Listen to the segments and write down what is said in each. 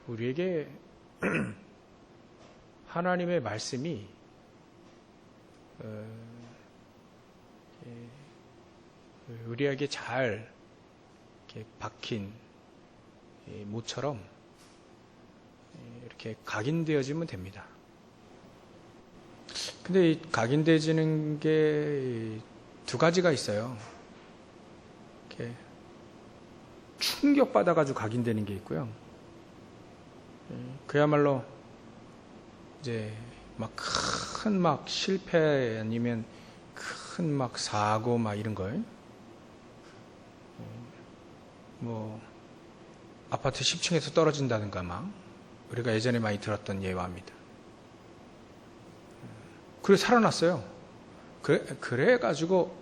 우리에게 하나님의 말씀이 우리에게 잘 이렇게 박힌 모처럼 이렇게 각인되어지면 됩니다. 근데 이 각인되어지는 게 두 가지가 있어요. 이렇게 충격받아가지고 각인되는 게 있고요. 그야말로 이제 큰 실패 아니면 큰 사고 이런 걸 아파트 10층에서 떨어진다든가 우리가 예전에 많이 들었던 예화입니다. 그래서 살아났어요. 그래가지고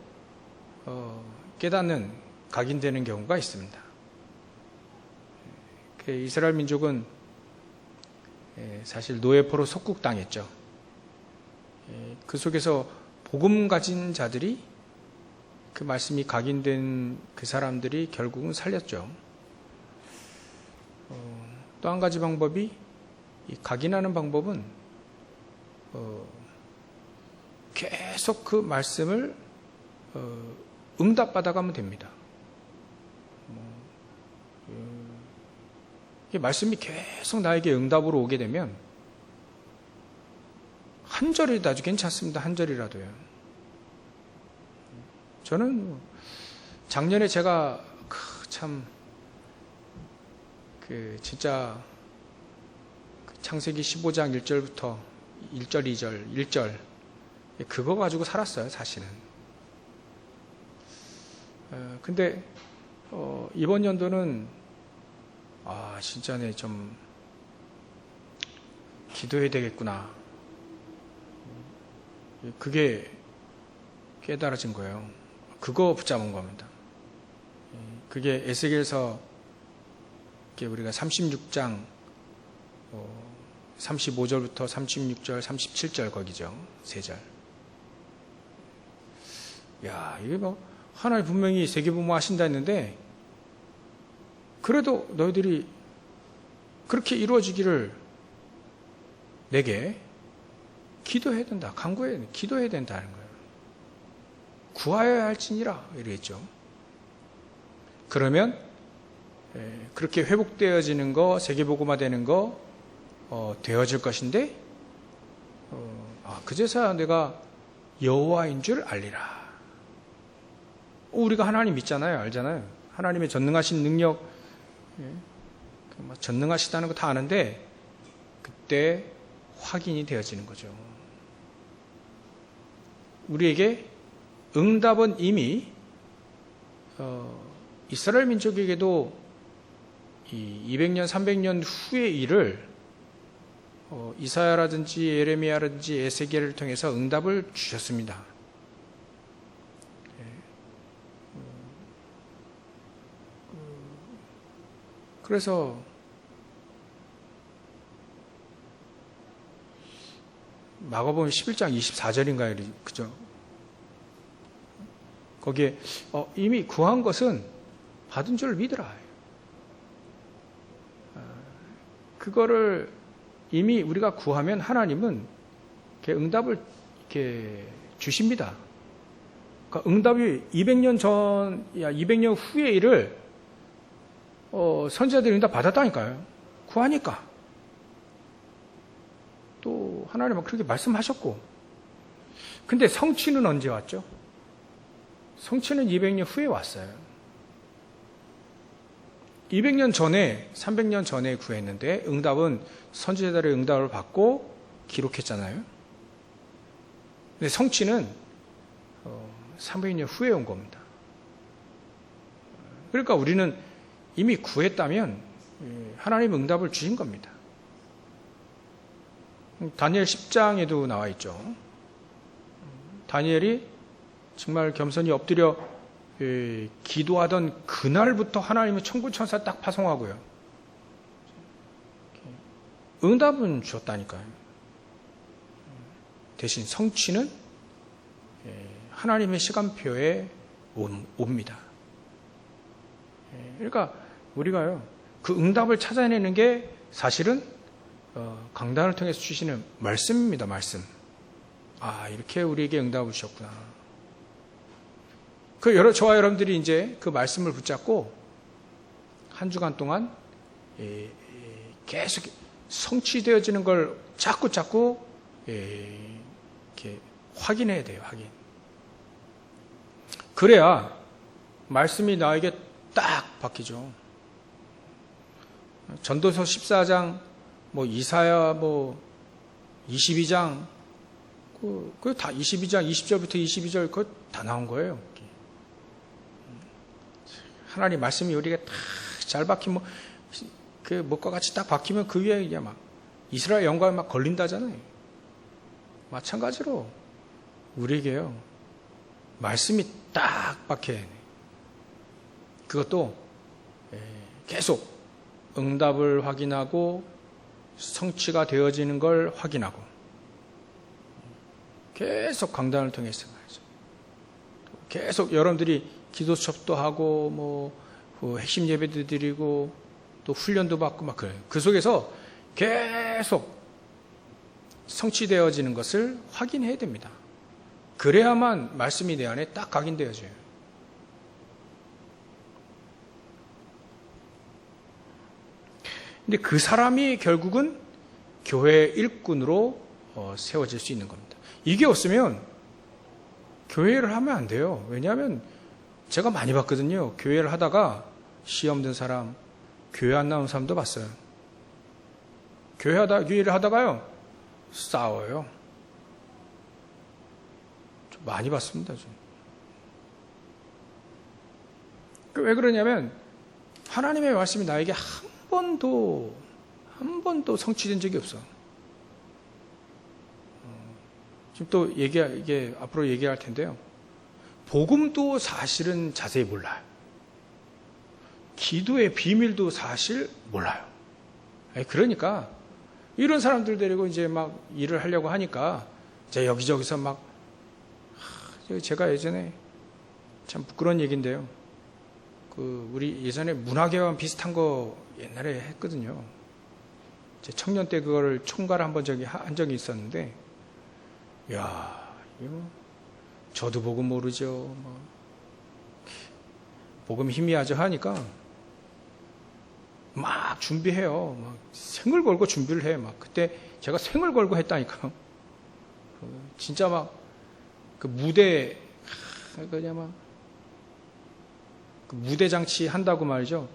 깨닫는 각인되는 경우가 있습니다. 이스라엘 민족은 사실 노예포로 속국당했죠. 그 속에서 복음 가진 자들이 그 말씀이 각인된 그 사람들이 결국은 살렸죠. 또 한 가지 방법이 이 각인하는 방법은 계속 그 말씀을 응답받아가면 됩니다. 이 말씀이 계속 나에게 응답으로 오게 되면 한 절이라도 아주 괜찮습니다. 한 절이라도요. 저는 작년에 제가 진짜 창세기 15장 1절부터 1절, 2절, 1절 그거 가지고 살았어요, 사실은. 근데 이번 연도는 진짜 좀 기도해야 되겠구나. 그게 깨달아진 거예요. 그거 붙잡은 겁니다. 그게 에스겔서 우리가 36장 35절부터 36절, 37절 거기죠. 3절. 이게 하나님 분명히 세계부모 하신다 했는데 그래도 너희들이 그렇게 이루어지기를 내게 기도해야 된다. 간구해야 된다. 기도해야 된다는 거예요. 구하여야 할지니라 이랬죠. 그러면 그렇게 회복되어지는 거, 세계복음화되는 거 되어질 것인데 그제서야 내가 여호와인 줄 알리라. 우리가 하나님 믿잖아요. 알잖아요. 하나님의 전능하신 능력 전능하시다는 거 다 아는데 그때 확인이 되어지는 거죠. 우리에게 응답은 이미 이스라엘 민족에게도 이 200년, 300년 후의 일을 이사야라든지 예레미야라든지 에스겔을 통해서 응답을 주셨습니다. 그래서 마가복음 11장 24절인가요? 그죠? 거기에 이미 구한 것은 받은 줄 믿으라. 그거를 이미 우리가 구하면 하나님은 응답을 이렇게 주십니다. 그러니까 응답이 200년 후의 일을 선지자들이 응답 받았다니까요. 구하니까. 또 하나님은 그렇게 말씀하셨고. 근데 성취는 언제 왔죠? 성취는 200년 후에 왔어요. 200년 전에, 300년 전에 구했는데 응답은 선지자들의 응답을 받고 기록했잖아요. 근데 성취는 300년 후에 온 겁니다. 그러니까 우리는 이미 구했다면 하나님 응답을 주신 겁니다. 다니엘 10장에도 나와 있죠. 다니엘이 정말 겸손히 엎드려 기도하던 그날부터 하나님의 천군천사 딱 파송하고요. 응답은 주었다니까요. 대신 성취는 하나님의 시간표에 옵니다. 그러니까 우리가요, 그 응답을 찾아내는 게 사실은 강단을 통해서 주시는 말씀입니다. 말씀. 이렇게 우리에게 응답을 주셨구나. 저와 여러분들이 이제 그 말씀을 붙잡고 한 주간 동안 계속 성취되어지는 걸 자꾸 이렇게 확인해야 돼요. 확인. 그래야 말씀이 나에게 딱 박히죠. 전도서 14장, 이사야 22장, 그 다 22장 20절부터 22절 그거 다 나온 거예요. 하나님 말씀이 우리가 딱 잘 박히면 그 목과 같이 딱 박히면 그 위에 이제 막 이스라엘 영광이 막 걸린다잖아요. 마찬가지로 우리에게요 말씀이 딱 박혀야 해. 그것도 계속 응답을 확인하고 성취가 되어지는 걸 확인하고 계속 강단을 통해서 말이죠. 계속 여러분들이 기도 수업도 하고 핵심 예배도 드리고 또 훈련도 받고 막 그래요. 그 속에서 계속 성취되어지는 것을 확인해야 됩니다. 그래야만 말씀이 내 안에 딱 각인되어져요. 근데 그 사람이 결국은 교회의 일꾼으로 세워질 수 있는 겁니다. 이게 없으면 교회를 하면 안 돼요. 왜냐하면 제가 많이 봤거든요. 교회를 하다가 시험 든 사람, 교회 안 나온 사람도 봤어요. 교회를 하다가요 싸워요. 좀 많이 봤습니다. 왜 그러냐면 하나님의 말씀이 나에게 한 번도 성취된 적이 없어. 지금 또 이게 앞으로 얘기할 텐데요. 복음도 사실은 자세히 몰라요. 기도의 비밀도 사실 몰라요. 그러니까 이런 사람들 데리고 이제 막 일을 하려고 하니까 제가 여기저기서 막 제가 예전에 참 부끄러운 얘기인데요. 우리 예전에 문화개혁 비슷한 거 옛날에 했거든요. 제 청년 때 그거를 총괄 한 적이 있었는데, 이거 저도 복음 모르죠. 복음 희미하죠 하니까 막 준비해요. 막 생을 걸고 준비를 해. 그때 제가 생을 걸고 했다니까. 진짜 그 무대 그 무대 장치 한다고 말이죠.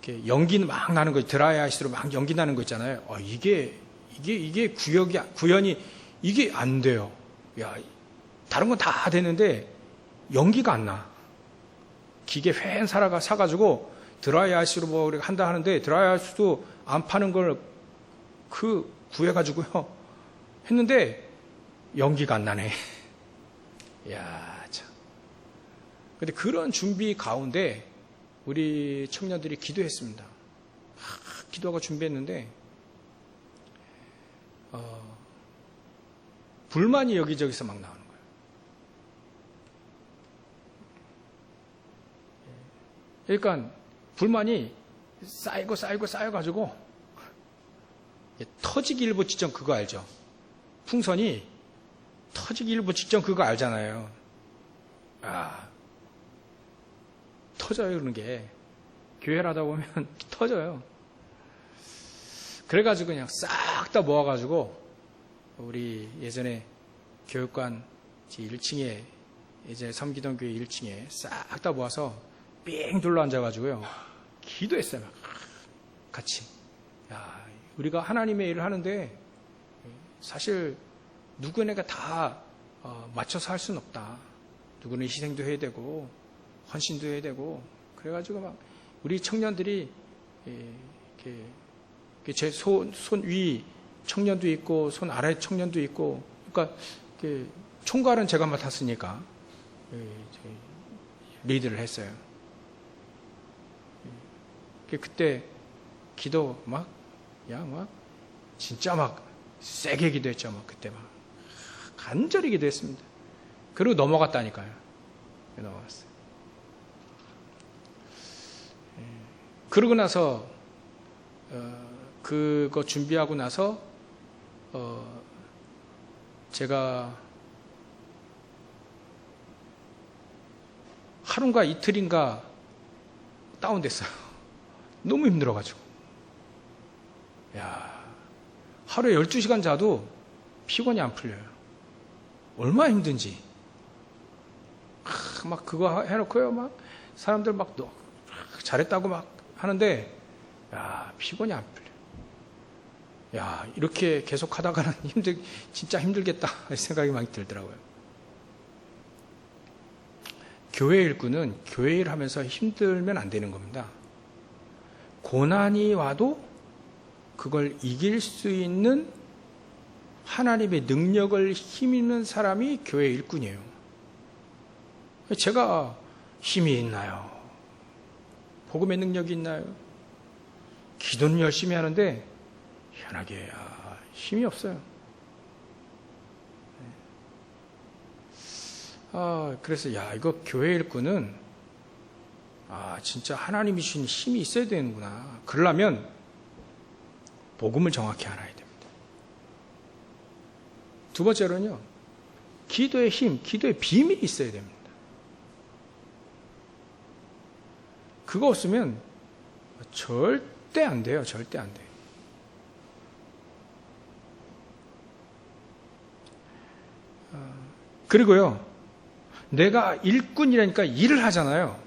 이렇게 연기는 막 나는 거, 드라이 아이스로 막 연기 나는 거 있잖아요. 이게 구현이 이게 안 돼요. 다른 건 다 되는데 연기가 안 나. 기계 회 사가지고 드라이 아이스로 한다 하는데 드라이 아이스도 안 파는 걸 구해가지고요 했는데 연기가 안 나네. 참. 근데 그런 준비 가운데 우리 청년들이 기도했습니다. 기도하고 준비했는데 불만이 여기저기서 막 나오는 거예요. 그러니까 불만이 쌓여가지고 터지기 일보 직전 그거 알죠? 풍선이 터지기 일보 직전 그거 알잖아요. 터져요, 그런 게. 교회를 하다 보면 터져요. 그래가지고 그냥 싹 다 모아가지고 우리 예전에 교육관 1층에 예전에 섬기던 교회 1층에 싹 다 모아서 삥 둘러 앉아가지고요 기도했어요. 같이. 우리가 하나님의 일을 하는데 사실 누구네가 다 맞춰서 할 수는 없다. 누구는 희생도 해야 되고 헌신도 해야 되고 그래가지고 우리 청년들이 제 손 위 청년도 있고 손 아래 청년도 있고 그러니까 총괄은 제가 맡았으니까 리드를 했어요. 그때 기도 진짜 세게 기도했죠. 그때 간절히 기도했습니다. 그리고 넘어갔다니까요. 넘어갔어요. 그러고 나서 그거 준비하고 나서 제가 하루인가 이틀인가 다운됐어요. 너무 힘들어가지고. 하루에 12시간 자도 피곤이 안 풀려요. 얼마나 힘든지. 막 그거 해놓고요. 막 사람들 막 잘했다고 막 하는데, 피곤이 안 풀려. 이렇게 계속 하다가는 진짜 힘들겠다. 생각이 많이 들더라고요. 교회 일꾼은 교회 일 하면서 힘들면 안 되는 겁니다. 고난이 와도 그걸 이길 수 있는 하나님의 능력을 힘있는 사람이 교회 일꾼이에요. 제가 힘이 있나요? 복음의 능력이 있나요? 기도는 열심히 하는데 희한하게 힘이 없어요. 그래서 이거 교회 일꾼은 진짜 하나님이 주신 힘이 있어야 되는구나. 그러려면 복음을 정확히 알아야 됩니다. 두 번째로는요, 기도의 힘, 기도의 비밀이 있어야 됩니다. 그거 없으면 절대 안 돼요. 절대 안 돼요. 그리고요, 내가 일꾼이라니까 일을 하잖아요.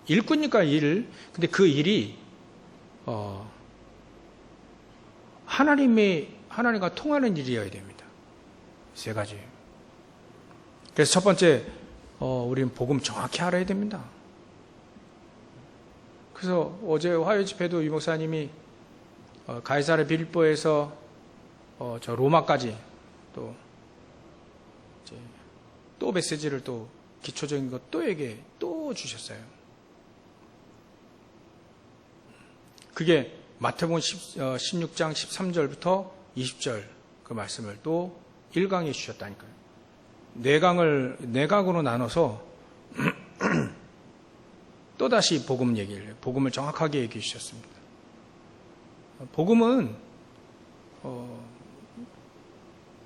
일꾼이니까 일을. 근데 그 일이 하나님과 통하는 일이어야 됩니다. 세 가지. 그래서 첫 번째, 우리는 복음 정확히 알아야 됩니다. 그래서 어제 화요 집회도 유 목사님이 가이사랴 빌립보에서 저 로마까지 또 메시지를 또 기초적인 것 또에게 또 주셨어요. 그게 마태복음 16장 13절부터 20절 그 말씀을 또 1강에 주셨다니까요. 4강으로 나눠서 또다시 복음을 정확하게 얘기해 주셨습니다. 복음은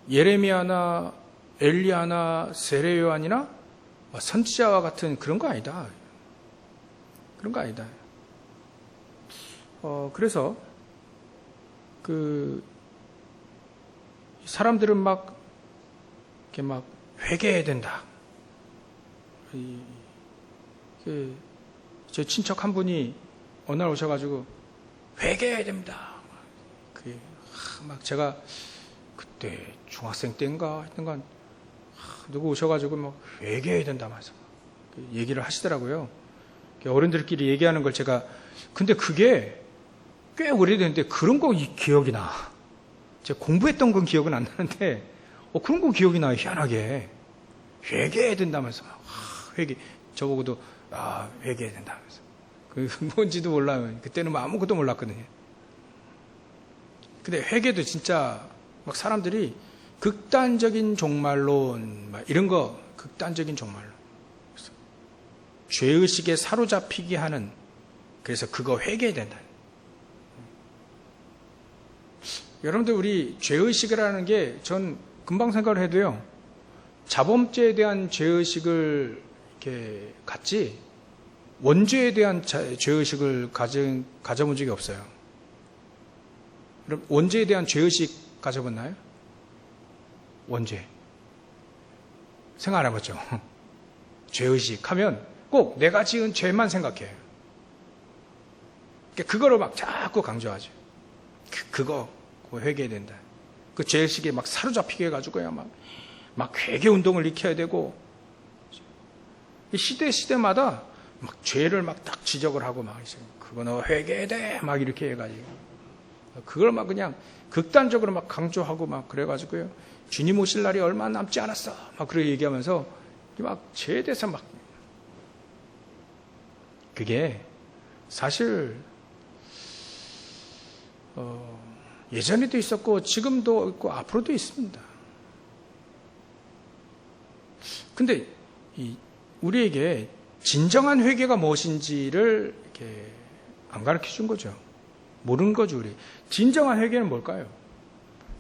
예레미야나 엘리야나 세례요한이나 선지자와 같은 그런 거 아니다. 그런 거 아니다. 그래서 사람들은 이렇게 회개해야 된다. 제 친척 한 분이 어느 날 오셔가지고 회개해야 됩니다. 제가 그때 중학생 때인가 하여튼간 누구 오셔가지고 회개해야 된다면서 얘기를 하시더라고요. 어른들끼리 얘기하는 걸 근데 그게 꽤 오래됐는데 그런 거 기억이 나. 제가 공부했던 건 기억은 안 나는데 그런 거 기억이 나요. 희한하게. 회개해야 된다면서 저보고도 회개해야 된다면서. 뭔지도 몰라요. 그때는 아무것도 몰랐거든요. 근데 회개도 진짜 사람들이 극단적인 종말론 이런 거 극단적인 종말론 죄의식에 사로잡히게 하는, 그래서 그거 회개해야 된다. 여러분들 우리 죄의식이라는 게 전 금방 생각을 해도요, 자범죄에 대한 죄의식을 이렇게 갖지 원죄에 대한 죄의식을 가져본 적이 없어요. 그럼 원죄에 대한 죄의식 가져봤나요? 원죄 생각 안 해봤죠? 죄의식 하면 꼭 내가 지은 죄만 생각해요. 그거를 자꾸 강조하죠. 그거 회개해야 된다. 그 죄의식에 사로잡히게 해가지고요, 회개 운동을 일으켜야 되고, 시대마다 죄를 딱 지적을 하고 그거 너 회개해야 돼 이렇게 해가지고 그걸 그냥 극단적으로 강조하고 그래가지고요, 주님 오실 날이 얼마 남지 않았어 그렇게 얘기하면서 죄에 대해서 그게 사실 예전에도 있었고 지금도 있고 앞으로도 있습니다. 근데 우리에게 진정한 회개가 무엇인지를 이렇게 안 가르쳐 준 거죠. 모르는 거죠, 우리. 진정한 회개는 뭘까요?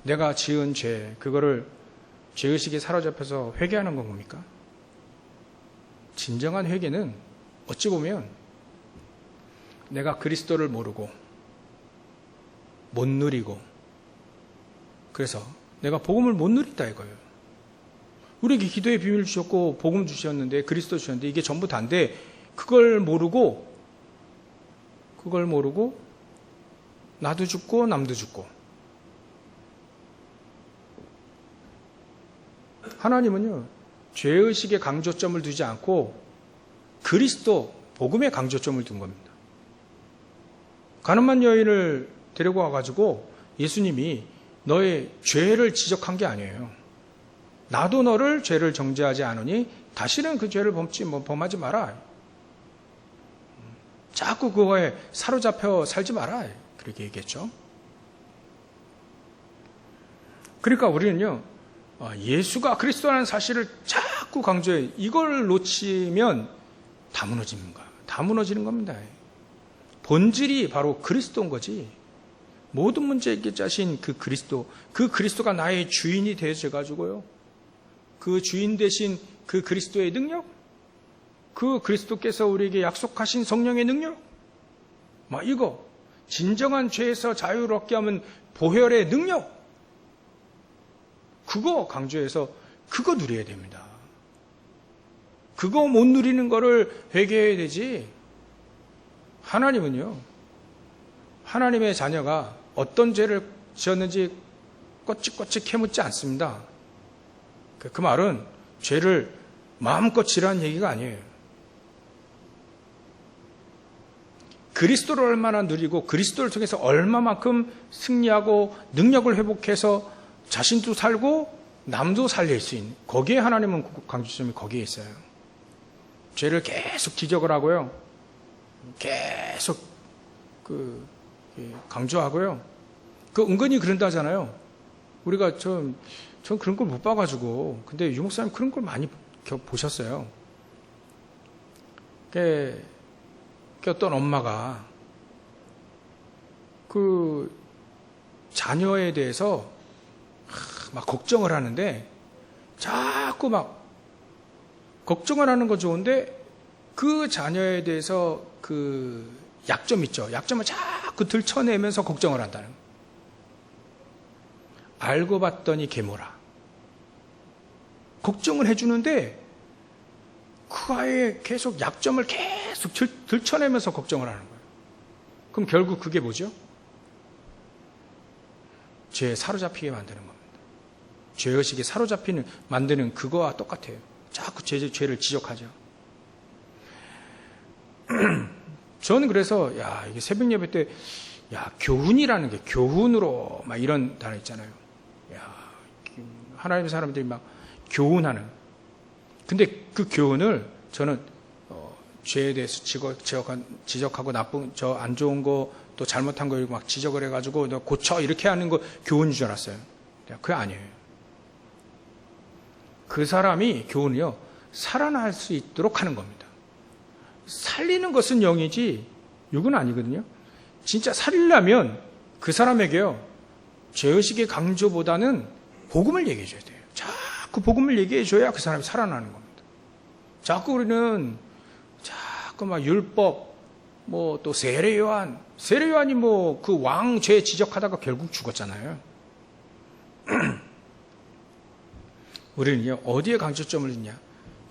내가 지은 죄, 그거를 죄의식에 사로잡혀서 회개하는 건 겁니까? 진정한 회개는 어찌 보면 내가 그리스도를 모르고 못 누리고 그래서 내가 복음을 못 누린다 이거예요. 우리에게 기도의 비밀을 주셨고 복음 주셨는데 그리스도 주셨는데 이게 전부 다인데 그걸 모르고 나도 죽고 남도 죽고 하나님은요 죄의식에 강조점을 두지 않고 그리스도 복음에 강조점을 둔 겁니다. 가늠한 여인을 데리고 와가지고 예수님이 너의 죄를 지적한 게 아니에요. 나도 너를 죄를 정죄하지 않으니 다시는 그 죄를 범하지 마라. 자꾸 그거에 사로잡혀 살지 마라. 그렇게 얘기했죠. 그러니까 우리는요, 예수가 그리스도라는 사실을 자꾸 강조해. 이걸 놓치면 다 무너지는 겁니다. 본질이 바로 그리스도인 거지. 모든 문제 해결자신 그 그리스도가 나의 주인이 되어져가지고요. 그 주인 되신 그 그리스도의 능력, 그 그리스도께서 우리에게 약속하신 성령의 능력, 이거 진정한 죄에서 자유롭게 하면 보혈의 능력, 그거 강조해서 그거 누려야 됩니다. 그거 못 누리는 거를 회개해야 되지. 하나님은요, 하나님의 자녀가 어떤 죄를 지었는지 꼬치꼬치 캐묻지 않습니다. 그 말은 죄를 마음껏 지라는 얘기가 아니에요. 그리스도를 얼마나 누리고 그리스도를 통해서 얼마만큼 승리하고 능력을 회복해서 자신도 살고 남도 살릴 수 있는, 거기에 하나님은 강조점이 거기에 있어요. 죄를 계속 지적을 하고요. 계속 강조하고요. 은근히 그런다잖아요. 우리가 전 그런 걸 못 봐가지고. 근데 유 목사님 그런 걸 많이 보셨어요. 어떤 엄마가 그 자녀에 대해서 막 걱정을 하는데 자꾸 막 걱정을 하는 거 좋은데 그 자녀에 대해서 그 약점 있죠. 약점을 자꾸 들춰내면서 걱정을 한다는 거예요. 알고 봤더니 계모라. 걱정을 해주는데 그 아이의 계속 약점을 계속 들춰내면서 걱정을 하는 거예요. 그럼 결국 그게 뭐죠? 죄에 사로잡히게 만드는 겁니다. 죄의식에 만드는 그거와 똑같아요. 자꾸 죄를 지적하죠. 저는 그래서 이게 새벽 예배 때 교훈이라는 게 교훈으로 막 이런 단어 있잖아요. 하나님의 사람들이 막 교훈하는. 근데 그 교훈을 저는 죄에 대해서 지적하고 나쁜 저 안 좋은 거 또 잘못한 거 막 지적을 해가지고 너 고쳐 이렇게 하는 거 교훈인 줄 알았어요. 그게 아니에요. 그 사람이 교훈이요 살아날 수 있도록 하는 겁니다. 살리는 것은 영이지 육은 아니거든요. 진짜 살리려면 그 사람에게요 죄의식의 강조보다는 복음을 얘기해 줘야 돼요. 자꾸 복음을 얘기해 줘야 그 사람이 살아나는 겁니다. 자꾸 우리는 자꾸 막 율법 또 세례요한이 그 왕 죄 지적하다가 결국 죽었잖아요. 우리는요 어디에 강조점을 두냐?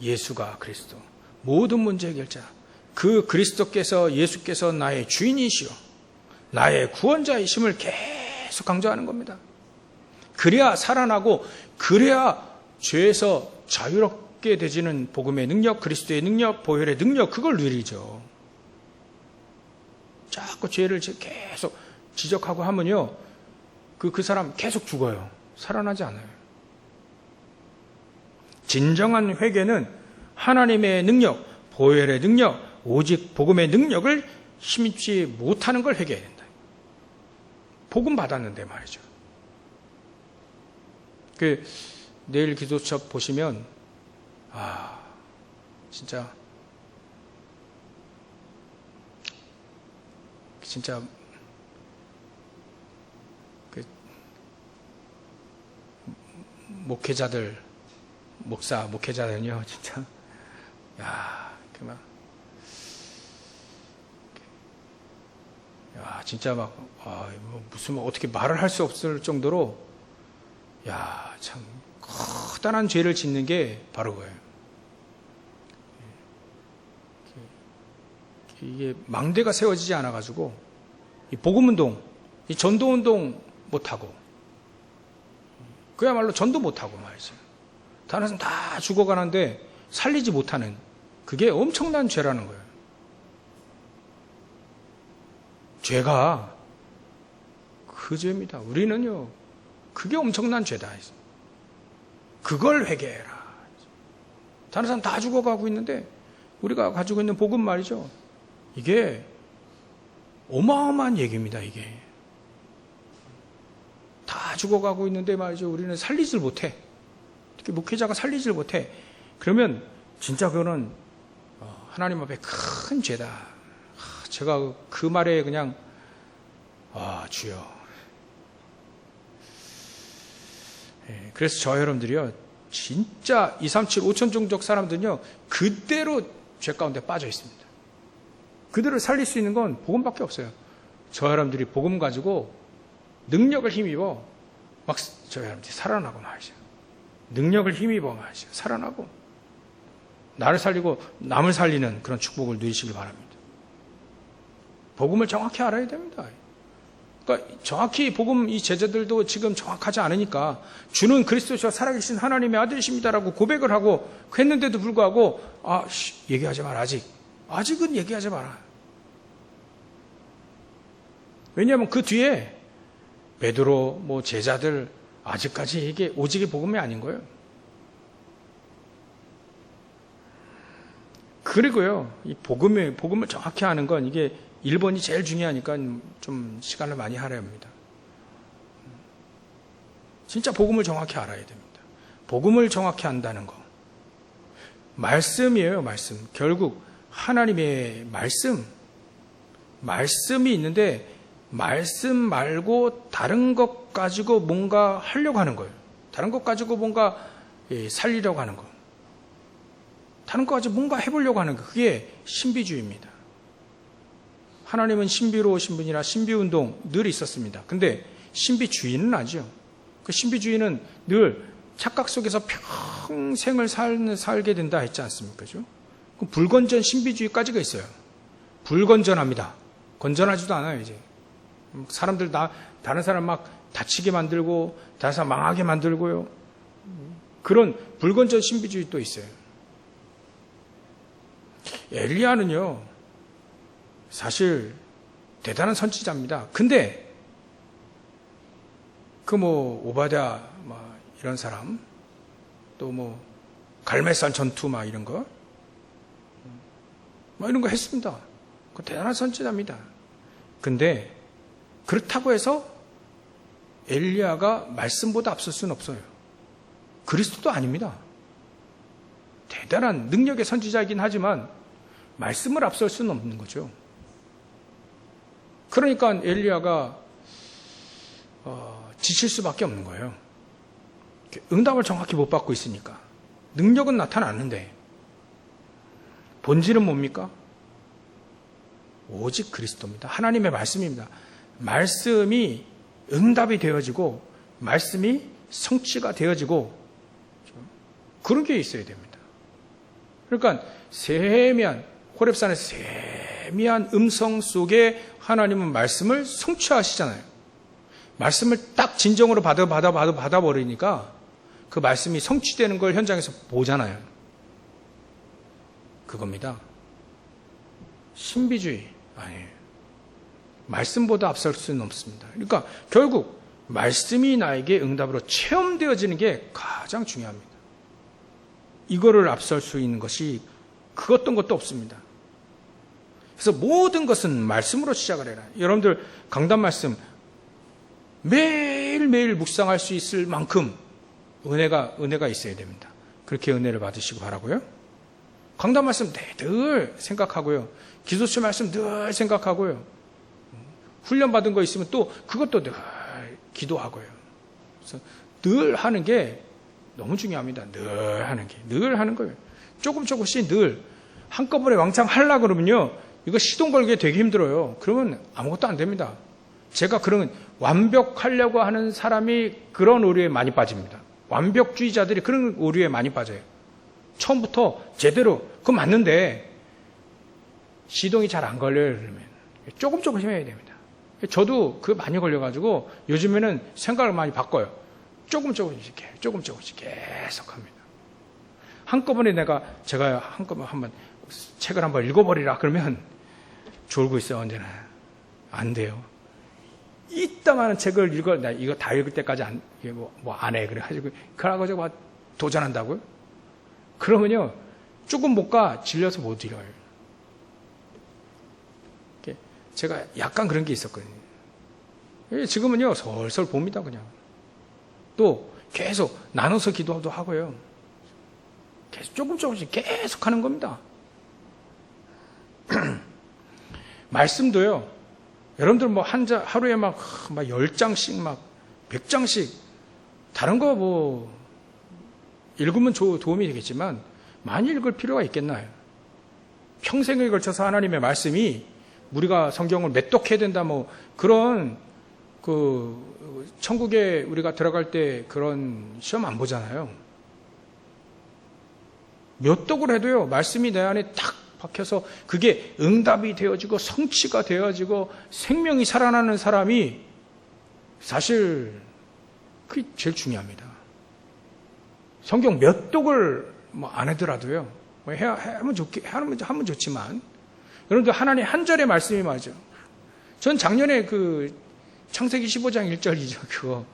예수가 그리스도 모든 문제 해결자, 그 그리스도께서 예수께서 나의 주인이시오 나의 구원자이심을 계속 강조하는 겁니다. 그래야 살아나고 그래야 죄에서 자유롭게 되지는 복음의 능력, 그리스도의 능력, 보혈의 능력, 그걸 누리죠. 자꾸 죄를 계속 지적하고 하면요 그 사람 계속 죽어요. 살아나지 않아요. 진정한 회개는 하나님의 능력, 보혈의 능력, 오직 복음의 능력을 힘입지 못하는 걸 회개해야 된다. 복음 받았는데 말이죠. 내일 기도첩 보시면 진짜 목회자들은요, 진짜, 야, 진짜 무슨 어떻게 말을 할 수 없을 정도로, 참, 커다란 죄를 짓는 게 바로 그거예요. 이게 망대가 세워지지 않아가지고, 이 복음운동, 이 전도운동 못하고, 그야말로 전도 못하고 말이죠. 다른 사람 다 죽어가는데 살리지 못하는, 그게 엄청난 죄라는 거예요. 죄가 그 죄입니다. 우리는요, 그게 엄청난 죄다. 그걸 회개해라. 다른 사람 다 죽어가고 있는데 우리가 가지고 있는 복음 말이죠. 이게 어마어마한 얘기입니다. 이게 다 죽어가고 있는데 말이죠. 우리는 살리질 못해. 특히 목회자가 살리질 못해. 그러면 진짜 그거는 하나님 앞에 큰 죄다. 제가 그 말에 그냥 주여. 그래서 저 여러분들이요, 진짜 237, 5천 종족 사람들은요, 그대로 죄 가운데 빠져 있습니다. 그들을 살릴 수 있는 건 복음밖에 없어요. 저 여러분들이 복음 가지고 능력을 힘입어 막 저 여러분들이 살아나고 말이죠. 능력을 힘입어 말이죠. 살아나고 나를 살리고 남을 살리는 그런 축복을 누리시길 바랍니다. 복음을 정확히 알아야 됩니다. 그러니까 정확히 복음 이 제자들도 지금 정확하지 않으니까 주는 그리스도시와 살아계신 하나님의 아들이십니다라고 고백을 하고 했는데도 불구하고 얘기하지 마라. 아직은 얘기하지 마라. 왜냐하면 그 뒤에 베드로 제자들 아직까지 이게 오직의 복음이 아닌 거예요. 그리고요, 이 복음을 정확히 아는 건 이게 1번이 제일 중요하니까 좀 시간을 많이 할애야 합니다. 진짜 복음을 정확히 알아야 됩니다. 복음을 정확히 안다는 거. 말씀이에요, 말씀. 결국 하나님의 말씀이 있는데 말씀 말고 다른 것 가지고 뭔가 하려고 하는 거예요. 다른 것 가지고 뭔가 살리려고 하는 거. 다른 것 가지고 뭔가 해보려고 하는 거. 그게 신비주의입니다. 하나님은 신비로우신 분이라 신비운동 늘 있었습니다. 근데 신비주의는 아니죠. 그 신비주의는 늘 착각 속에서 평생을 살게 된다 했지 않습니까? 그죠? 그 불건전 신비주의까지가 있어요. 불건전합니다. 건전하지도 않아요, 이제. 사람들 다른 사람 막 다치게 만들고, 다른 사람 망하게 만들고요. 그런 불건전 신비주의 또 있어요. 엘리야는요, 사실 대단한 선지자입니다. 근데 오바댜 이런 사람, 또 갈멜산 전투 이런 거, 이런 거 했습니다. 그 대단한 선지자입니다. 근데 그렇다고 해서 엘리야가 말씀보다 앞설 수는 없어요. 그리스도도 아닙니다. 대단한 능력의 선지자이긴 하지만 말씀을 앞설 수는 없는 거죠. 그러니까 엘리야가 지칠 수밖에 없는 거예요. 응답을 정확히 못 받고 있으니까. 능력은 나타났는데 본질은 뭡니까? 오직 그리스도입니다. 하나님의 말씀입니다. 말씀이 응답이 되어지고 말씀이 성취가 되어지고 그런 게 있어야 됩니다. 그러니까 호렙산의 세미한 음성 속에 하나님은 말씀을 성취하시잖아요. 말씀을 딱 진정으로 받아버리니까 그 말씀이 성취되는 걸 현장에서 보잖아요. 그겁니다. 신비주의 아니에요. 말씀보다 앞설 수는 없습니다. 그러니까 결국 말씀이 나에게 응답으로 체험되어지는 게 가장 중요합니다. 이거를 앞설 수 있는 것이 그 어떤 것도 없습니다. 그래서 모든 것은 말씀으로 시작을 해라. 여러분들 강단 말씀 매일매일 묵상할 수 있을 만큼 은혜가 있어야 됩니다. 그렇게 은혜를 받으시기 바라고요. 강단 말씀 늘 생각하고요. 기도처 말씀 늘 생각하고요. 훈련받은 거 있으면 또 그것도 늘 기도하고요. 그래서 늘 하는 게 너무 중요합니다. 늘 하는 게. 늘 하는 거예요. 조금씩 늘. 한꺼번에 왕창 하려고 그러면요. 이거 시동 걸기 되게 힘들어요. 그러면 아무것도 안 됩니다. 제가 그런 완벽하려고 하는 사람이 그런 오류에 많이 빠집니다. 완벽주의자들이 그런 오류에 많이 빠져요. 처음부터 제대로, 그거 맞는데 시동이 잘 안 걸려요. 그러면 조금씩 해야 됩니다. 저도 그거 많이 걸려가지고 요즘에는 생각을 많이 바꿔요. 조금씩 계속 합니다. 한꺼번에 제가 한꺼번에 한번 책을 한번 읽어버리라 그러면 졸고 있어요. 언제나. 안 돼요. 이따만한 책을 나 이거 다 읽을 때까지 안 해. 그래가지고, 그래가지고 도전한다고요? 그러면요, 조금 못 가, 질려서 못 읽어요. 제가 약간 그런 게 있었거든요. 지금은요, 설설 봅니다, 그냥. 또, 계속 나눠서 기도도 하고요. 계속 조금씩 계속 하는 겁니다. 말씀도요, 여러분들 하루에 막 10장씩 100장씩 다른 거 읽으면 도움이 되겠지만 많이 읽을 필요가 있겠나요? 평생에 걸쳐서 하나님의 말씀이 우리가 성경을 맺독해야 된다 그런 천국에 우리가 들어갈 때 그런 시험 안 보잖아요. 몇 독을 해도요, 말씀이 내 안에 딱 박혀서 그게 응답이 되어지고 성취가 되어지고 생명이 살아나는 사람이 사실 그게 제일 중요합니다. 성경 몇 독을 안 하더라도요, 하면 좋지만, 여러분들 하나님 한 절의 말씀이 맞아. 전 작년에 창세기 15장 1절이죠.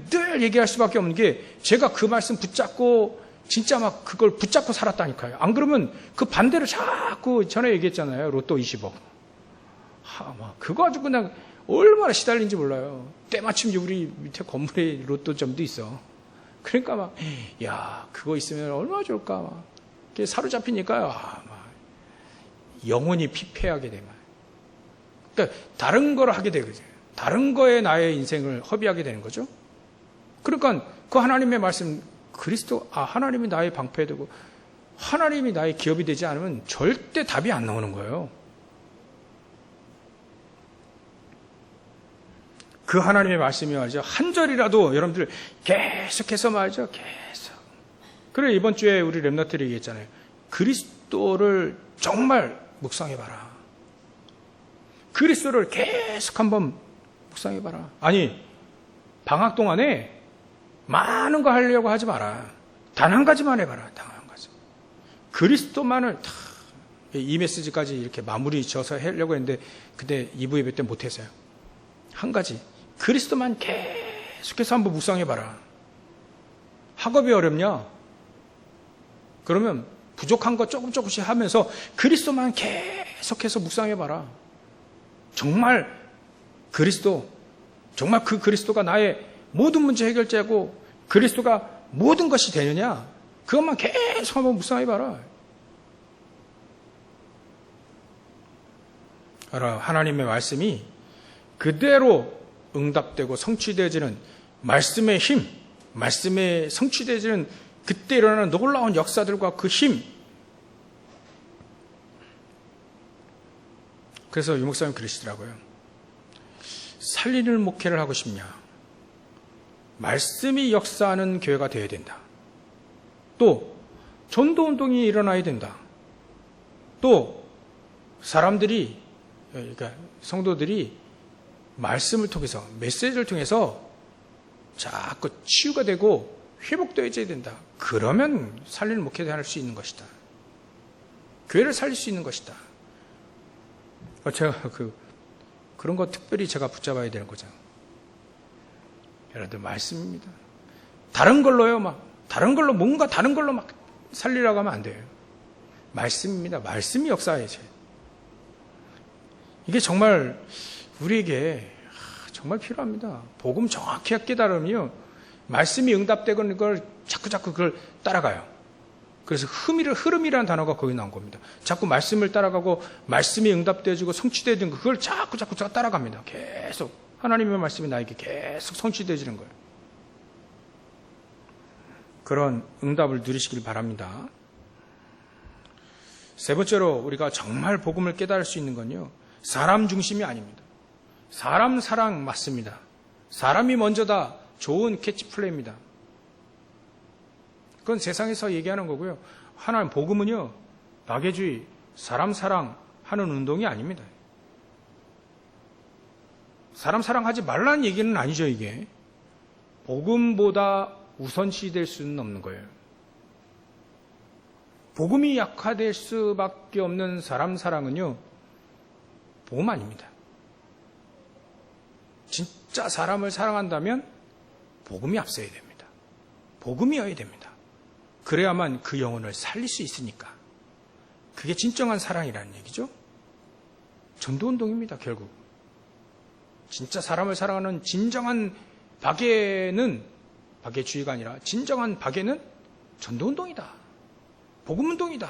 늘 얘기할 수밖에 없는 게 제가 그 말씀 붙잡고 진짜 그걸 붙잡고 살았다니까요. 안 그러면 그 반대로 자꾸 전에 얘기했잖아요. 로또 20억. 그거 가지고 그냥 얼마나 시달린지 몰라요. 때마침 우리 밑에 건물에 로또점도 있어. 그러니까 그거 있으면 얼마나 좋을까. 사로잡히니까요. 영혼이 피폐하게 되면. 그러니까 다른 걸 하게 되거든요. 다른 거에 나의 인생을 허비하게 되는 거죠. 그러니까 그 하나님의 말씀, 하나님이 나의 방패되고 하나님이 나의 기업이 되지 않으면 절대 답이 안 나오는 거예요. 그 하나님의 말씀이 말이죠. 한 절이라도 여러분들 계속해서 말이죠. 계속. 그래 이번 주에 우리 렘넌트들이 얘기했잖아요. 그리스도를 정말 묵상해봐라. 그리스도를 계속 한번 묵상해봐라. 아니 방학 동안에 많은 거 하려고 하지 마라. 단 한 가지만 해봐라. 단 한 가지. 그리스도만을 이 메시지까지 이렇게 마무리 지어서 하려고 했는데 그때 2부 예배 때 못했어요. 한 가지. 그리스도만 계속해서 한번 묵상해봐라. 학업이 어렵냐? 그러면 부족한 거 조금씩 하면서 그리스도만 계속해서 묵상해봐라. 정말 정말 그 그리스도가 나의 모든 문제 해결자고 그리스도가 모든 것이 되느냐? 그것만 계속 한번 묵상해봐라. 하나님의 말씀이 그대로 응답되고 성취되어지는 말씀의 힘, 말씀에 성취되어지는 그때 일어나는 놀라운 역사들과 그 힘. 그래서 유 목사님 그러시더라고요. 살리는 목회를 하고 싶냐? 말씀이 역사하는 교회가 되어야 된다. 또 전도운동이 일어나야 된다. 또 사람들이, 그러니까 성도들이 말씀을 통해서, 메시지를 통해서 자꾸 치유가 되고 회복되어져야 된다. 그러면 살리는 목회를 할 수 있는 것이다. 교회를 살릴 수 있는 것이다. 제가 그런 거 특별히 제가 붙잡아야 되는 거죠. 여러분들 말씀입니다. 다른 걸로요, 뭔가 다른 걸로 살리라고 하면 안 돼요. 말씀입니다. 말씀이 역사해야죠. 이게 정말 우리에게 정말 필요합니다. 복음 정확히 깨달으면요, 말씀이 응답되는 걸 자꾸 그걸 따라가요. 그래서 흐름이라는 단어가 거기 나온 겁니다. 자꾸 말씀을 따라가고 말씀이 응답되어지고 성취되어지는 거, 그걸 자꾸 따라갑니다. 계속 하나님의 말씀이 나에게 계속 성취되어지는 거예요. 그런 응답을 누리시길 바랍니다. 세 번째로 우리가 정말 복음을 깨달을 수 있는 건요, 사람 중심이 아닙니다. 사람 사랑 맞습니다. 사람이 먼저다, 좋은 캐치플레이입니다. 그건 세상에서 얘기하는 거고요. 하나님 복음은요, 박애주의, 사람 사랑하는 운동이 아닙니다. 사람 사랑하지 말라는 얘기는 아니죠, 이게. 복음보다 우선시 될 수는 없는 거예요. 복음이 약화될 수밖에 없는 사람 사랑은요, 복음 아닙니다. 진짜 사람을 사랑한다면 복음이 앞서야 됩니다. 복음이어야 됩니다. 그래야만 그 영혼을 살릴 수 있으니까. 그게 진정한 사랑이라는 얘기죠. 전도운동입니다, 결국. 진짜 사람을 사랑하는 진정한 박애는, 박애주의가 아니라 진정한 박애는 전도운동이다. 복음운동이다.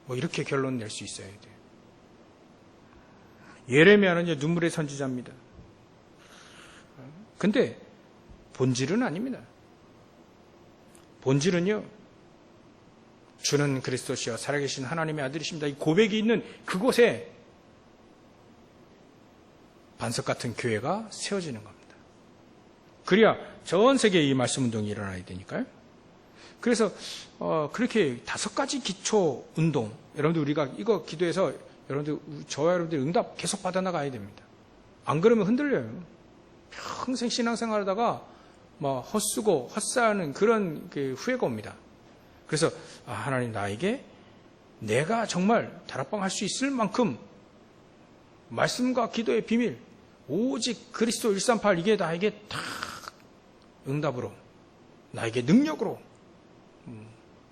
뭐 이렇게 결론 낼 수 있어야 돼요. 예레미야는 이제 눈물의 선지자입니다. 근데 본질은 아닙니다. 본질은요, 주는 그리스도시여 살아계신 하나님의 아들이십니다. 이 고백이 있는 그곳에 반석 같은 교회가 세워지는 겁니다. 그래야 전 세계에 이 말씀 운동이 일어나야 되니까요. 그래서 그렇게 5가지 기초 운동, 여러분들 우리가 이거 기도해서 여러분들, 저와 여러분들 응답 계속 받아나가야 됩니다. 안 그러면 흔들려요. 평생 신앙생활 하다가 헛쓰고 헛사하는 그런 후회가 옵니다. 그래서 하나님, 나에게 내가 정말 다락방 할 수 있을 만큼 말씀과 기도의 비밀, 오직 그리스도 138, 이게 나에게 다 응답으로, 나에게 능력으로.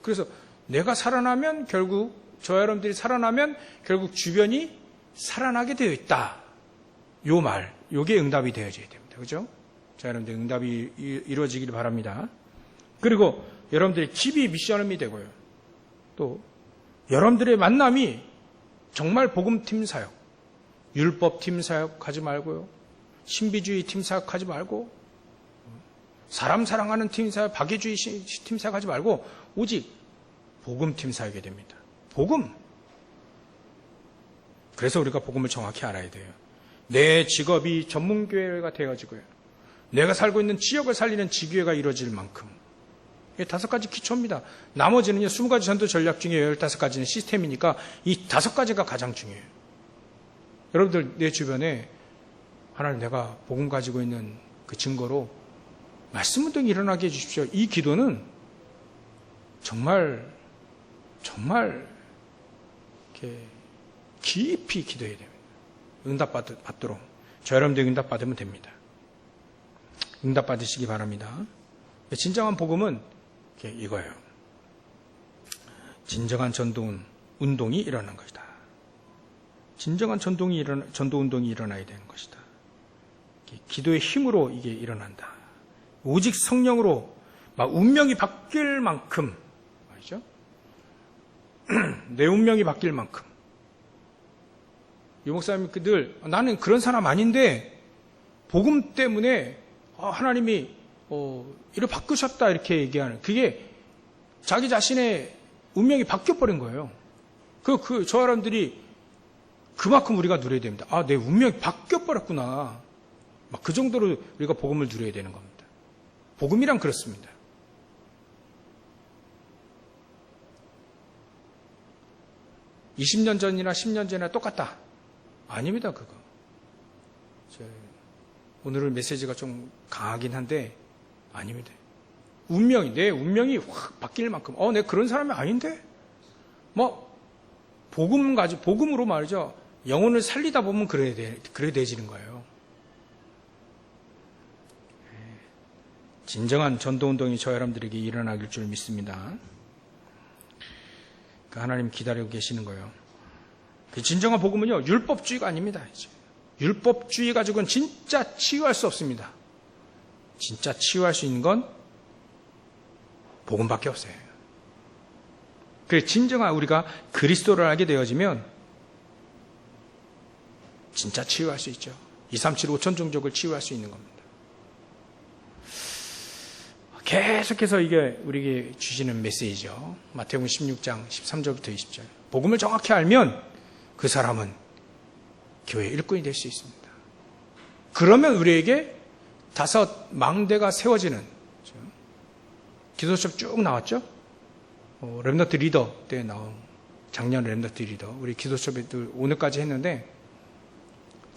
그래서 내가 살아나면 결국, 저와 여러분들이 살아나면 결국 주변이 살아나게 되어 있다. 요 말, 요게 응답이 되어져야 됩니다. 그죠? 자, 여러분들 응답이 이루어지길 바랍니다. 그리고 여러분들의 집이 미션이 되고요. 또 여러분들의 만남이 정말 복음팀 사역, 율법팀 사역하지 말고요. 신비주의 팀 사역하지 말고, 사람 사랑하는 팀 사역, 박애주의 팀 사역하지 말고 오직 복음팀 사역이 됩니다. 복음. 그래서 우리가 복음을 정확히 알아야 돼요. 내 직업이 전문교회가 되어지고요. 내가 살고 있는 지역을 살리는 지교회가 이루어질 만큼. 이게 5가지 기초입니다. 나머지는요, 20가지 전도 전략 중에 15가지는 시스템이니까 이 5가지가 가장 중요해요. 여러분들 내 주변에 하나님, 내가 복음 가지고 있는 그 증거로 말씀 운동이 일어나게 해주십시오. 이 기도는 정말 이렇게 깊이 기도해야 됩니다. 응답 받도록. 저 여러분들 응답 받으면 됩니다. 응답 받으시기 바랍니다. 진정한 복음은 이거예요. 진정한 전도 운동이 일어난 것이다. 진정한 전도 운동이 일어나야 되는 것이다. 기도의 힘으로 이게 일어난다. 오직 성령으로 막 운명이 바뀔 만큼, 알죠? 내 운명이 바뀔 만큼. 유 목사님이 늘, 나는 그런 사람 아닌데 복음 때문에 하나님이 이렇게 바꾸셨다, 이렇게 얘기하는, 그게 자기 자신의 운명이 바뀌어버린 거예요. 저 사람들이 그만큼 우리가 누려야 됩니다. 내 운명이 바뀌어버렸구나. 막 그 정도로 우리가 복음을 누려야 되는 겁니다. 복음이란 그렇습니다. (20년) 전이나 10년 전이나 똑같다. 아닙니다, 그거. 오늘은 메시지가 좀 강하긴 한데, 아닙니다. 내 운명이 확 바뀔 만큼, 내가 그런 사람이 아닌데? 복음으로 말이죠. 영혼을 살리다 보면 그래 되지는 거예요. 진정한 전도운동이 저 여러분들에게 일어나길 줄 믿습니다. 하나님 기다리고 계시는 거예요. 진정한 복음은요, 율법주의가 아닙니다. 율법주의 가지고는 진짜 치유할 수 없습니다. 진짜 치유할 수 있는 건 복음밖에 없어요. 그래서 진정한 우리가 그리스도를 알게 되어지면 진짜 치유할 수 있죠. 2, 3, 7, 5천 종족을 치유할 수 있는 겁니다. 계속해서 이게 우리에게 주시는 메시지죠. 마태복음 16장 13절부터 20절. 복음을 정확히 알면 그 사람은 교회 일꾼이 될 수 있습니다. 그러면 우리에게 5 망대가 세워지는, 기도수첩 쭉 나왔죠? 렘넌트 리더 때 나온, 작년 렘넌트 리더, 우리 기도수첩에 오늘까지 했는데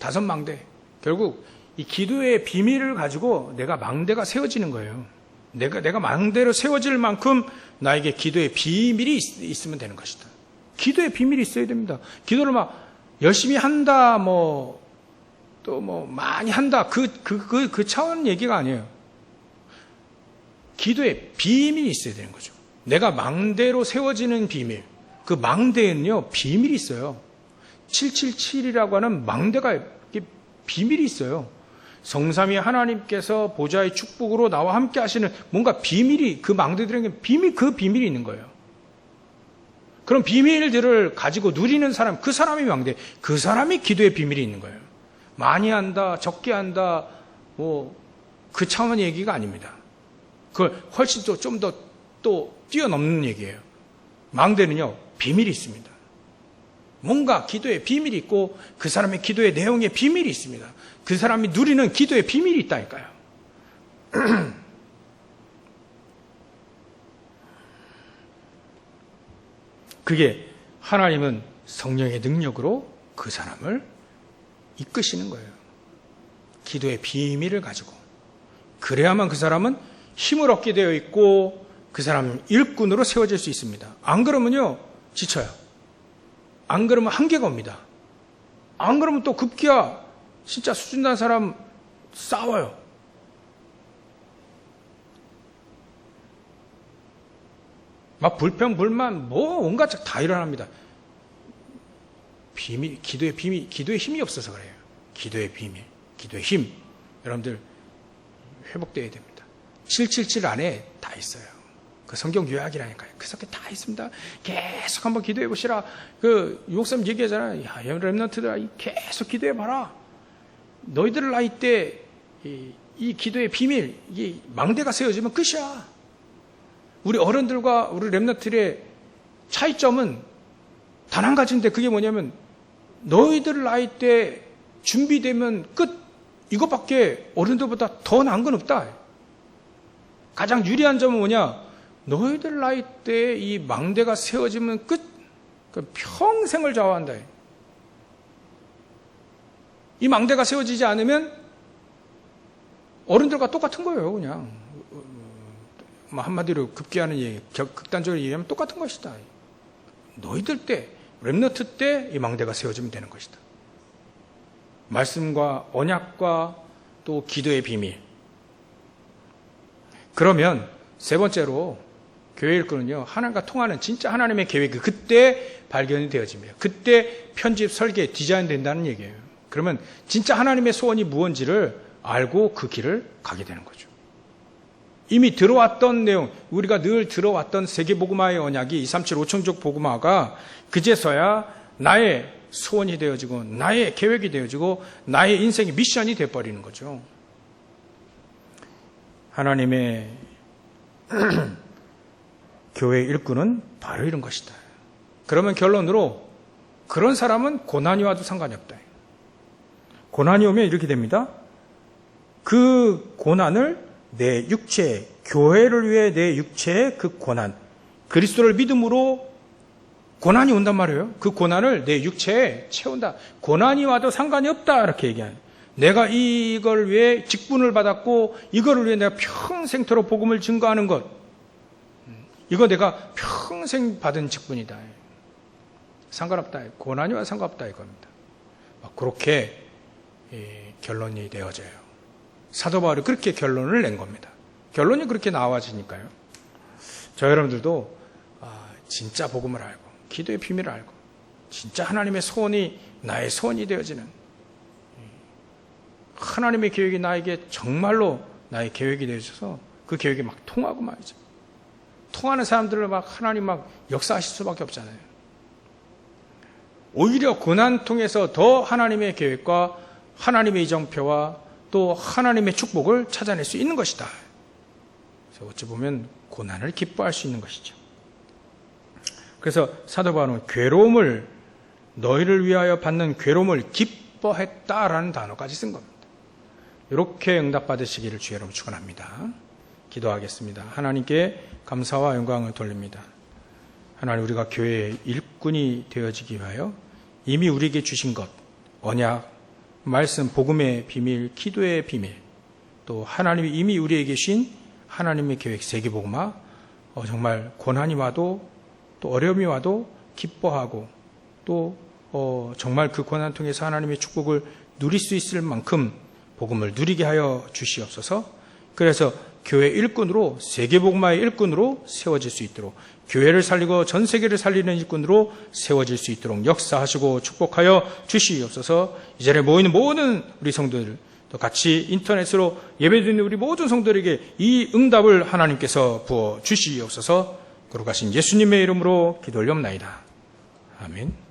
5 망대. 결국 이 기도의 비밀을 가지고 내가 망대가 세워지는 거예요. 내가 망대로 세워질 만큼 나에게 기도의 비밀이 있으면 되는 것이다. 기도의 비밀이 있어야 됩니다. 기도를 막 열심히 한다, 또 많이 한다. 그 차원 얘기가 아니에요. 기도의 비밀이 있어야 되는 거죠. 내가 망대로 세워지는 비밀. 그 망대에는요, 비밀이 있어요. 777이라고 하는 망대가 비밀이 있어요. 성삼위 하나님께서 보좌의 축복으로 나와 함께 하시는 뭔가 비밀이, 그 망대들에게 그 비밀이 있는 거예요. 그런 비밀들을 가지고 누리는 사람, 그 사람이 망대, 그 사람이 기도의 비밀이 있는 거예요. 많이 한다, 적게 한다, 그 차원 얘기가 아닙니다. 그걸 훨씬 좀 더 뛰어넘는 얘기예요. 망대는요, 비밀이 있습니다. 뭔가 기도의 비밀이 있고 그 사람의 기도의 내용에 비밀이 있습니다. 그 사람이 누리는 기도의 비밀이 있다니까요. 그게 하나님은 성령의 능력으로 그 사람을 이끄시는 거예요. 기도의 비밀을 가지고. 그래야만 그 사람은 힘을 얻게 되어 있고 그 사람은 일꾼으로 세워질 수 있습니다. 안 그러면요, 지쳐요. 안 그러면 한계가 옵니다. 안 그러면 또 급기야 진짜 수준난 사람 싸워요. 막 불평, 불만, 온갖 다 일어납니다. 비밀, 기도의 비밀, 기도의 힘이 없어서 그래요. 기도의 비밀, 기도의 힘. 여러분들 회복되어야 됩니다. 777 안에 다 있어요. 그 성경 요약이라니까요. 그 속에 다 있습니다. 계속 한번 기도해 보시라. 그 목사님 얘기하잖아요. 야, 렘넌트들 계속 기도해 봐라. 너희들 나이 때 이 기도의 비밀, 이 망대가 세워지면 끝이야. 우리 어른들과 우리 렘넌트의 차이점은 단 한 가지인데 그게 뭐냐면 너희들 나이 때 준비되면 끝. 이것밖에 어른들보다 더 나은 건 없다. 가장 유리한 점은 뭐냐? 너희들 나이 때 이 망대가 세워지면 끝. 평생을 좌우한다. 이 망대가 세워지지 않으면 어른들과 똑같은 거예요, 그냥. 한마디로 급기야는 얘기, 극단적으로 얘기하면 똑같은 것이다. 너희들 때, 렘넌트 때 이 망대가 세워지면 되는 것이다. 말씀과 언약과 또 기도의 비밀. 그러면 세 번째로 교회 일꾼은요, 하나님과 통하는 진짜 하나님의 계획이 그때 발견이 되어집니다. 그때 편집, 설계, 디자인 된다는 얘기예요. 그러면 진짜 하나님의 소원이 무엇인지를 알고 그 길을 가게 되는 거죠. 이미 들어왔던 내용, 우리가 늘 들어왔던 세계복음화의 언약이 237 5천족 복음화가 그제서야 나의 소원이 되어지고 나의 계획이 되어지고 나의 인생의 미션이 되어버리는 거죠. 하나님의 교회 일꾼은 바로 이런 것이다. 그러면 결론으로 그런 사람은 고난이 와도 상관이 없다. 고난이 오면 이렇게 됩니다. 그 고난을 내 육체, 교회를 위해 내 육체의 그 고난, 그리스도를 믿음으로 고난이 온단 말이에요. 그 고난을 내 육체에 채운다. 고난이 와도 상관이 없다. 이렇게 얘기해요. 내가 이걸 위해 직분을 받았고 이거를 위해 내가 평생토록 복음을 증거하는 것. 이거 내가 평생 받은 직분이다. 상관없다. 고난이 와도 상관없다 이겁니다. 그렇게 결론이 되어져요. 사도 바울이 그렇게 결론을 낸 겁니다. 결론이 그렇게 나와지니까요. 저 여러분들도 진짜 복음을 알고 기도의 비밀을 알고 진짜 하나님의 소원이 나의 소원이 되어지는 하나님의 계획이 나에게 정말로 나의 계획이 되어져서 그 계획이 막 통하고 말이죠. 통하는 사람들을 막 하나님 막 역사하실 수밖에 없잖아요. 오히려 고난 통해서 더 하나님의 계획과 하나님의 이정표와 또 하나님의 축복을 찾아낼 수 있는 것이다. 그래서 어찌 보면 고난을 기뻐할 수 있는 것이죠. 그래서 사도 바울은 괴로움을 너희를 위하여 받는 괴로움을 기뻐했다라는 단어까지 쓴 겁니다. 이렇게 응답받으시기를 주의 이름으로 축원합니다. 기도하겠습니다. 하나님께 감사와 영광을 돌립니다. 하나님, 우리가 교회의 일꾼이 되어지기 위하여 이미 우리에게 주신 것, 언약, 말씀, 복음의 비밀, 기도의 비밀, 또 하나님이 이미 우리에게 주신 하나님의 계획, 세계복음화, 정말 고난이 와도 또 어려움이 와도 기뻐하고 또 정말 그 고난 통해서 하나님의 축복을 누릴 수 있을 만큼 복음을 누리게 하여 주시옵소서. 그래서 교회 일꾼으로, 세계복음화의 일꾼으로 세워질 수 있도록, 교회를 살리고 전 세계를 살리는 일꾼으로 세워질 수 있도록 역사하시고 축복하여 주시옵소서. 이 자리에 모이는 모든 우리 성도들, 또 같이 인터넷으로 예배드리는 우리 모든 성도들에게 이 응답을 하나님께서 부어 주시옵소서. 거룩하신 예수님의 이름으로 기도 올려옵나이다. 아멘.